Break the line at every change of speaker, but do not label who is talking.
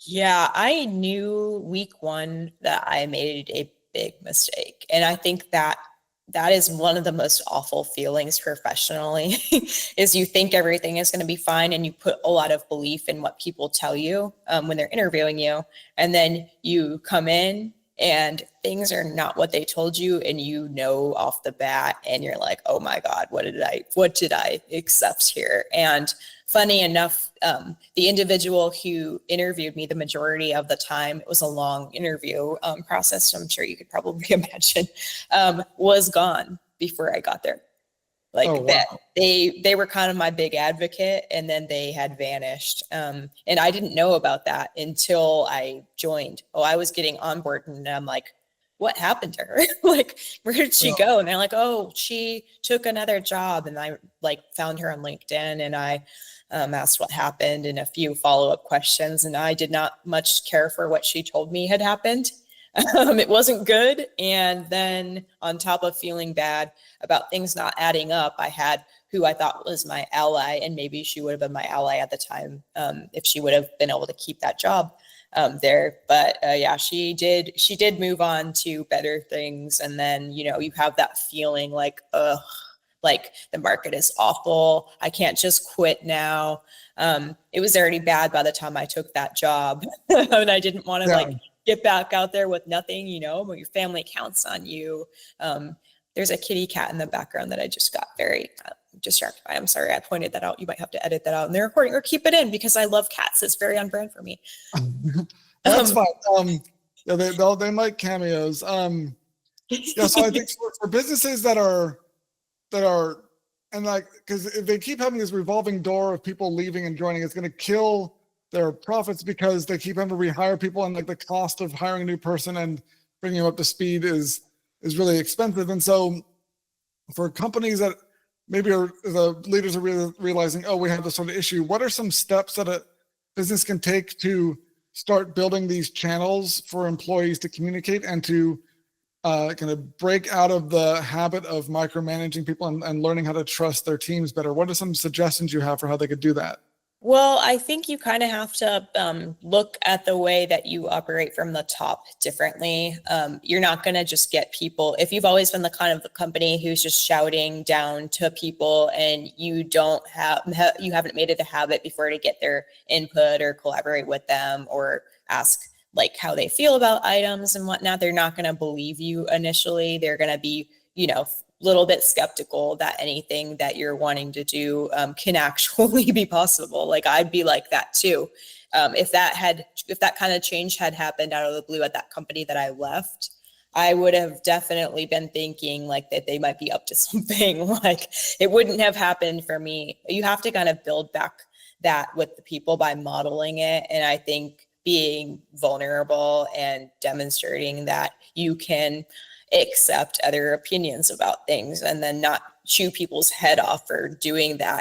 Yeah, I knew week one that I made a big mistake. And I think that that is one of the most awful feelings professionally is you think everything is going to be fine and you put a lot of belief in what people tell you when they're interviewing you. And then you come in and things are not what they told you and you know off the bat and you're like, oh my God, what did I accept here? And funny enough, the individual who interviewed me the majority of the time, it was a long interview process, so I'm sure you could probably imagine, was gone before I got there.
Oh,
Like that,
wow.
they were kind of my big advocate, and then they had vanished. And I didn't know about that until I joined. Oh, I was getting onboarded, and I'm like, what happened to her? Like, where did she
Oh,
go? And they're like, oh, she took another job. And I like found her on LinkedIn, and I asked what happened and a few follow-up questions. And I did not much care for what she told me had happened. It wasn't good. And then on top of feeling bad about things not adding up, I had who I thought was my ally, and maybe she would have been my ally at the time if she would have been able to keep that job there. But yeah, she did move on to better things. And then, you know, you have that feeling like, ugh, like the market is awful. I can't just quit now. It was already bad by the time I took that job. And I didn't want to
yeah.
like get back out there with nothing, you know, when your family counts on you. There's a kitty cat in the background that I just got very distracted by. I'm sorry, I pointed that out. You might have to edit that out in the recording or keep it in because I love cats. It's very on brand for me.
That's
Um,
fine. Yeah, they like cameos. Yeah, so I think for businesses that are and like, because if they keep having this revolving door of people leaving and joining, it's going to kill their profits because they keep having to rehire people, and like the cost of hiring a new person and bringing them up to speed is really expensive. And so for companies that maybe are the leaders are realizing, oh, we have this sort of issue, what are some steps that a business can take to start building these channels for employees to communicate and to kind of break out of the habit of micromanaging people and learning how to trust their teams better? What are some suggestions you have for how they could do that?
Well, I think you kind of have to look at the way that you operate from the top differently. You're not going to just get people, if you've always been the kind of the company who's just shouting down to people and you don't have, you haven't made it a habit before to get their input or collaborate with them or ask like how they feel about items and whatnot, they're not going to believe you initially. They're going to be, you know, little bit skeptical that anything that you're wanting to do can actually be possible. Like I'd be like that too. If that kind of change had happened out of the blue at that company that I left, I would have definitely been thinking like that they might be up to something. Like it wouldn't have happened for me. You have to kind of build back that with the people by modeling it. And I think being vulnerable and demonstrating that you can accept other opinions about things and then not chew people's head off for doing that